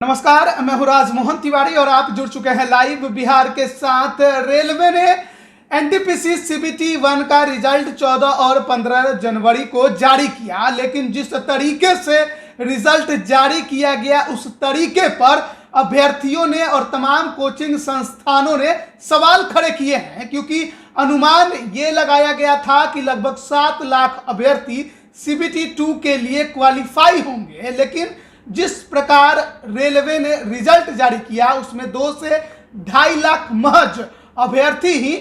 नमस्कार, मैं हूं राजमोहन तिवारी और आप जुड़ चुके हैं लाइव बिहार के साथ। रेलवे ने एनटीपीसी सीबीटी 1 का रिजल्ट 14 और 15 जनवरी को जारी किया, लेकिन जिस तरीके से रिजल्ट जारी किया गया उस तरीके पर अभ्यर्थियों ने और तमाम कोचिंग संस्थानों ने सवाल खड़े किए हैं, क्योंकि अनुमान ये लगाया गया था कि लगभग 7 लाख अभ्यर्थी सीबीटी 2 के लिए क्वालिफाई होंगे, लेकिन जिस प्रकार रेलवे ने रिजल्ट जारी किया उसमें 2 से 2.5 लाख महज अभ्यर्थी ही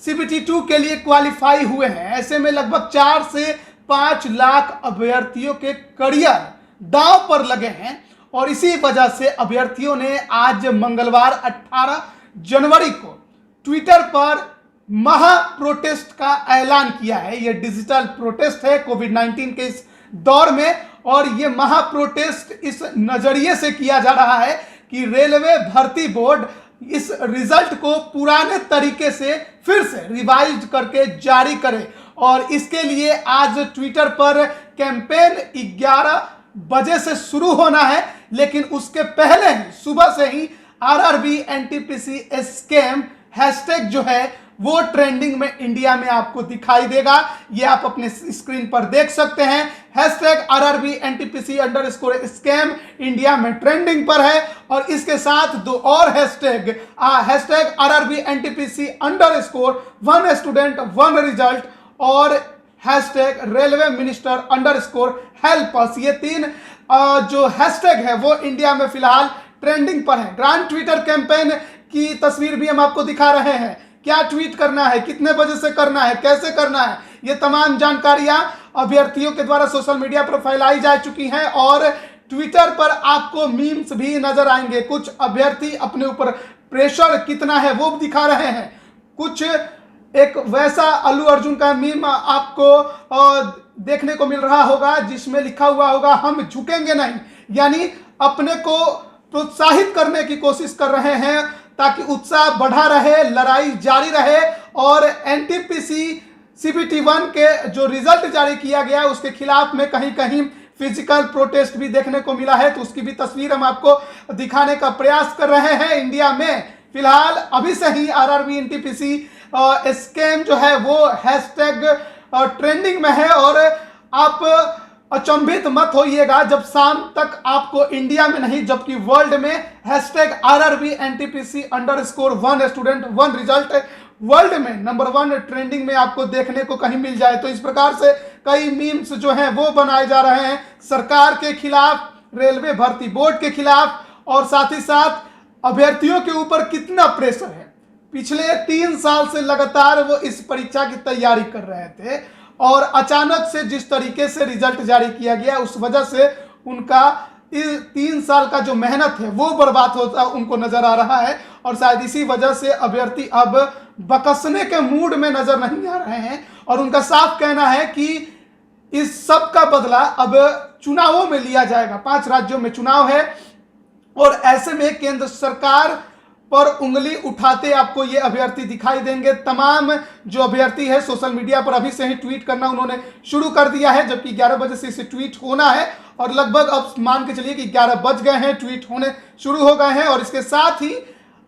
सीबीटी 2 के लिए क्वालिफाई हुए हैं। ऐसे में लगभग 4 से 5 लाख अभ्यर्थियों के करियर दांव पर लगे हैं और इसी वजह से अभ्यर्थियों ने आज मंगलवार 18 जनवरी को ट्विटर पर महा प्रोटेस्ट का ऐलान किया है। यह डिजिटल प्रोटेस्ट है कोविड-19 के इस दौर में, और ये महा प्रोटेस्ट इस नजरिए से किया जा रहा है कि रेलवे भर्ती बोर्ड इस रिजल्ट को पुराने तरीके से फिर से रिवाइज करके जारी करे। और इसके लिए आज ट्विटर पर कैंपेन 11 बजे से शुरू होना है, लेकिन उसके पहले ही सुबह से ही आरआरबी एनटीपीसी स्कैम हैशटैग जो है वो ट्रेंडिंग में इंडिया में आपको दिखाई देगा। ये आप अपने स्क्रीन पर देख सकते हैं। Hashtag RRB NTPC _scam India में ट्रेंडिंग पर है, और इसके साथ 2 और hashtag RRB NTPC _1 student 1 result और hashtag railway minister _help us. ये 3 जो हैशटैग है वो इंडिया में फिलहाल ट्रेंडिंग पर है। ग्रांड ट्विटर कैंपेन की तस्वीर भी हम आपको दिखा रहे हैं। क्या ट्वीट करना है, कितने बजे से करना है, कैसे करना है, ये तमाम जानकारियां अभ्यर्थियों के द्वारा सोशल मीडिया पर फैलाई जा चुकी हैं और ट्विटर पर आपको मीम्स भी नजर आएंगे। कुछ अभ्यर्थी अपने ऊपर प्रेशर कितना है वो दिखा रहे हैं। कुछ एक वैसा अल्लू अर्जुन का मीम आपको देखने को मिल रहा होगा जिसमें लिखा हुआ होगा हम झुकेंगे नहीं, यानी अपने को प्रोत्साहित करने की कोशिश कर रहे हैं ताकि उत्साह बढ़ा रहे, लड़ाई जारी रहे। और एनटीपीसी सीबीटी 1 के जो रिजल्ट जारी किया गया उसके खिलाफ में कहीं कहीं फिजिकल प्रोटेस्ट भी देखने को मिला है, तो उसकी भी तस्वीर हम आपको दिखाने का प्रयास कर रहे हैं। इंडिया में फिलहाल अभी से ही आरआरबी एनटीपीसी स्कैम जो है वो हैशटैग ट्रेंडिंग में है, और आप अचंभित मत होइएगा जब शाम तक आपको इंडिया में नहीं जबकि वर्ल्ड में hashtag RRB NTPC _1 student 1 result world में नंबर 1 ट्रेंडिंग में आपको देखने को कहीं मिल जाए। तो इस प्रकार से कई मीम्स जो हैं वो बनाए जा रहे हैं सरकार के खिलाफ, रेलवे भर्ती बोर्ड के खिलाफ, और साथ ही साथ अभ्यर्थियों के ऊपर कितना प्रेशर है। पिछले 3 साल से लगातार वो इस परीक्षा की तैयारी कर रहे थे और अचानक से जिस तरीके से रिजल्ट जारी किया गया उस वजह से उनका 3 साल का जो मेहनत है वो बर्बाद होता उनको नजर आ रहा है, और शायद इसी वजह से अभ्यर्थी अब बकसने के मूड में नजर नहीं आ रहे हैं। और उनका साफ कहना है कि इस सब का बदला अब चुनावों में लिया जाएगा। 5 राज्यों में चुनाव है और ऐसे में केंद्र सरकार पर उंगली उठाते आपको ये अभ्यर्थी दिखाई देंगे। तमाम जो अभ्यर्थी है सोशल मीडिया पर अभी से ही ट्वीट करना उन्होंने शुरू कर दिया है, जबकि 11 बजे से इसे ट्वीट होना है और लगभग अब मान के चलिए कि 11 बज गए हैं, ट्वीट होने शुरू हो गए हैं। और इसके साथ ही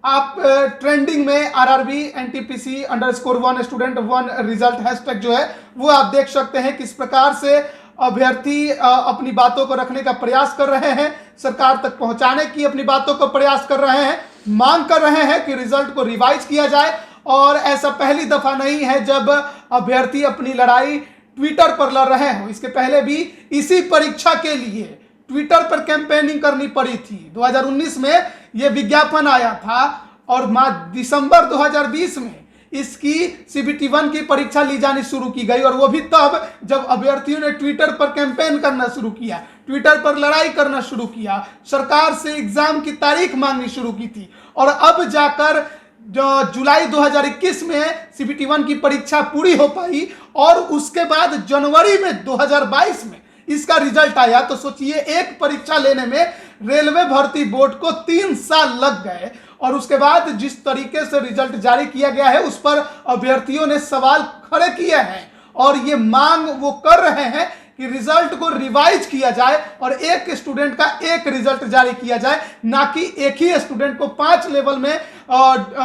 आप ट्रेंडिंग में RRB NTPC _1 student 1 result hashtag जो है वो आप देख सकते हैं किस प्रकार से अभ्यर्थी अपनी बातों को रखने का प्रयास कर रहे हैं, सरकार तक पहुंचाने की अपनी बातों को प्रयास कर रहे हैं, मांग कर रहे हैं कि रिजल्ट को रिवाइज किया जाए। और ऐसा पहली दफा नहीं है जब अभ्यर्थी अपनी लड़ाई ट्विटर पर लड़ रहे हो। इसके पहले भी इसी परीक्षा के लिए ट्विटर पर कैंपेनिंग करनी पड़ी थी। 2019 में यह विज्ञापन आया था और दिसंबर 2020 में इसकी सीबीटी 1 की परीक्षा ली जानी शुरू की गई, और वो भी तब जब अभ्यर्थियों ने ट्विटर पर कैंपेन करना शुरू किया, ट्विटर पर लड़ाई करना शुरू किया, सरकार से एग्जाम की तारीख मांगनी शुरू की थी। और अब जाकर जो जुलाई 2021 में सीबीटी 1 की परीक्षा पूरी हो पाई और उसके बाद जनवरी में 2022 में इसका रिजल्ट आया। तो सोचिए एक परीक्षा लेने में रेलवे भर्ती बोर्ड को 3 साल लग गए, और उसके बाद जिस तरीके से रिजल्ट जारी किया गया है उस पर अभ्यर्थियों ने सवाल खड़े किए हैं और ये मांग वो कर रहे हैं कि रिजल्ट को रिवाइज किया जाए और एक स्टूडेंट का एक रिजल्ट जारी किया जाए, ना कि एक ही स्टूडेंट को 5 लेवल में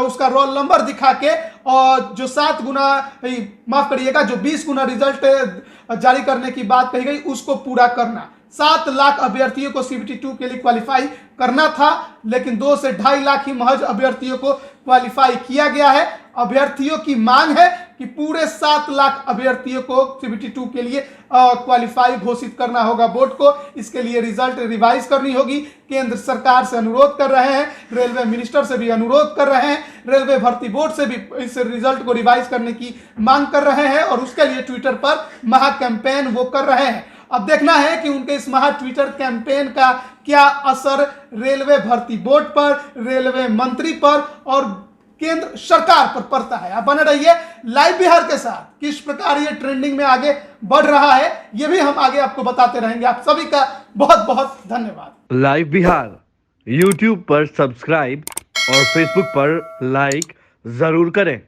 उसका रोल नंबर दिखा के और जो 7 गुना, माफ करिएगा, जो 20 गुना रिजल्ट जारी करने की बात कही गई उसको पूरा करना। 7 लाख अभ्यर्थियों को CBT 2 के लिए क्वालिफाई करना था, लेकिन 2 से 2.5 लाख ही महज अभ्यर्थियों को क्वालिफाई किया गया है। अभ्यर्थियों की मांग है कि पूरे 7 लाख अभ्यर्थियों को CBT 2 के लिए क्वालिफाई घोषित करना होगा बोर्ड को। इसके लिए रिजल्ट रिवाइज करनी होगी। केंद्र सरकार से अनुरोध कर रहे हैं, रेलवे मिनिस्टर से भी अनुरोध कर रहे हैं, रेलवे भर्ती बोर्ड से भी इस रिजल्ट को रिवाइज करने की मांग कर रहे हैं और उसके लिए ट्विटर पर महा कैंपेन वो कर रहे हैं। अब देखना है कि उनके इस महा ट्विटर कैंपेन का क्या असर रेलवे भर्ती बोर्ड पर, रेलवे मंत्री पर और केंद्र सरकार पर पड़ता है। आप बने रहिए लाइव बिहार के साथ। किस प्रकार ये ट्रेंडिंग में आगे बढ़ रहा है ये भी हम आगे आपको बताते रहेंगे। आप सभी का बहुत बहुत धन्यवाद। लाइव बिहार YouTube पर सब्सक्राइब और Facebook पर लाइक जरूर करें।